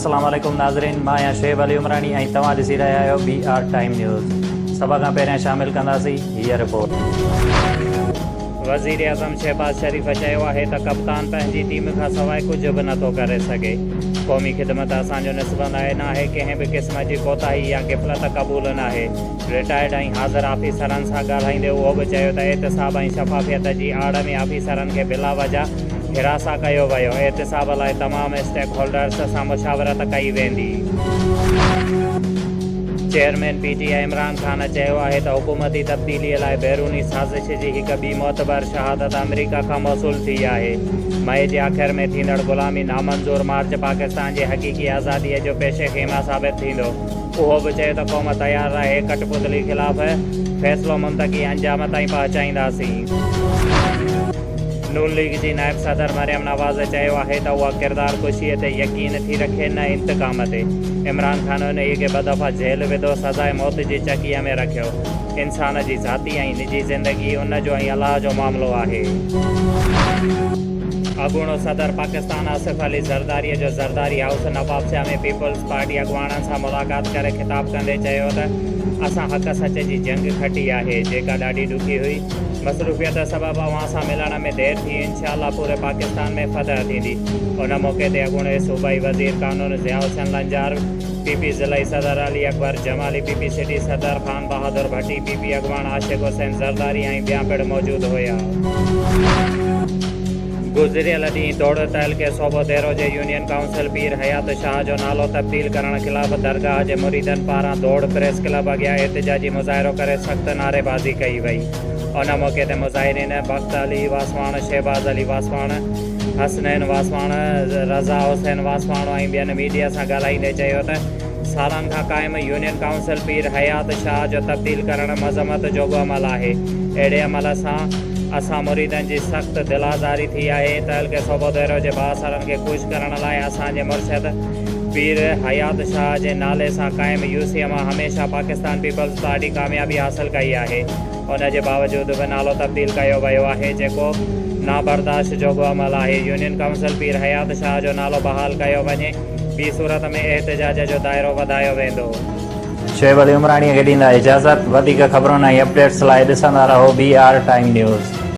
अस्सलाम वालेकुम नाज़रीन, मां आहियां शुएब अली उमरानी ऐं तव्हां ॾिसी रहिया आहियो BR टाइम न्यूज़। सभ खां पहिरियां शामिल कंदासीं हीअ रिपोर्ट। वज़ीर आज़म शहबाज़ शरीफ़ चयो आहे त कप्तान पंहिंजी टीम खां सवाइ कुझु बि नथो करे सघे। क़ौमी ख़िदमत असांजो निस्बत नाहे, कंहिं बि क़िस्म जी कोताही या ग़फ़लत क़बूल नाहे। रिटायर्ड ऐं हाज़िर ऑफ़िसरनि सां ॻाल्हाईंदे उहो बि चयो त एहतिसाब ऐं शफ़ाफ़ियत जी आड़ में ऑफ़िसरनि खे बिला वजह हिरासा कयो वियो। एहतिसाब लाइ तमामु स्टेक होल्डर्स सां मुशावरत कई वेंदी। चेयरमैन PTI इमरान ख़ान चयो आहे त हुकूमती तब्दीलीअ लाइ बैरूनी साज़िश जी हिकु ॿी मोतबर शहादत अमरीका खां मौसूल थी आहे। मई जे आख़िर में थींदड़ ग़ुलामी नामंज़ूर मार्च पाकिस्तान जे हक़ीक़ी आज़ादीअ जो पेशे ख़ेमा साबित थींदो। उहो बि चयो त क़ौम तयारु रहे, कटपुतली ख़िलाफ़ फ़ैसिलो मुंतक़ी अंजाम ताईं पहुचाईंदासीं। नून लीग जी नायब सदर मरियम नवाज़ चयो आहे त उहा किरदार कुशीअ ते यकीन थी रखे, न इंतकाम ते। इमरान ख़ान उन खे ॿ दफ़ा जेल विधो, सज़ाए मौत जी चकीअ में रखियो। इंसान जी ज़ाती ऐं निजी ज़िंदगी उन जो ऐं अलाह जो मामिलो आहे। अॻूणो सदर पाकिस्तान आसिफ अली ज़रदारीअ जो ज़रदारी हाउस नवाबशाह में पीपल्स पार्टी अॻुवाणनि सां मुलाक़ात करे ख़िताब कंदे चयो त असां हक़ सच जी जंग खटी आहे, जेका ॾाढी ॾुखी हुई। मसरूफ़ियत सबबु अवां सां मिलण में देरि थी, इंशाअल्लाह पूरे पाकिस्तान में फतह थींदी। उन मौक़े ते अॻूणे सूबाई वज़ीर कानून ज़िया हुसैन लंजार, PP ज़िलई सदर अली अकबर जमाली, PP सिटी सदर ख़ान बहादुर भट्टी, PP अॻुवान आशिक़ हुसैन ज़रदारी ऐं ॿिया पिणु मौजूदु हुया। गुज़िरियल ॾींहुं दौड़ तहलके सोबो देरो जे यूनियन काउंसिल पीर हयात शाह जो नालो तब्दील करण ख़िलाफ़ दरगाह जे मुरीदनि पारां दौड़ प्रेस क्लब अॻियां एहतिजाजी मुज़ाहिरो करे सख़्त नारेबाज़ी कई वई। उन मौक़े ते मुज़ाहिरीन बख़्त अली वासवाण, शहबाज़ अली वासवाण, हसनैन वासवाण, रज़ा हुसैन वासवाण ऐं ॿियनि मीडिया सां ॻाल्हाईंदे चयो त सालनि खां क़ाइमु यूनियन काउंसिल पीर हयात शाह जो तब्दील करणु मज़मत जो बि अमल आहे। अहिड़े अमल सां असां मुरीदनि जी सख़्त दिलाज़ारी थी आहे। तहलके सोबो देरो जे बासरनि खे ख़ुशि करण लाइ असांजे मुर्शिद पीर हयात शाह जे नाले सां क़ाइमु UCM हमेशह पाकिस्तान पीपल्स पार्टी कामयाबी हासिल कई आहे। उन जे बावजूदि बि नालो तब्दील कयो वियो आहे, जेको नाबर्दाश्त जो बि अमल आहे। यूनियन काउंसिल पीर हयात शाह जो नालो बहाल कयो वञे, ॿी सूरत में एहतिजाज जो दाइरो वधायो वेंदो। शुएब अली उमरानीअ खे ॾींदा इजाज़त। वधीक ख़बरुनि ऐं अपडेट्स लाइ ॾिसंदा रहो BR टाइम न्यूज़।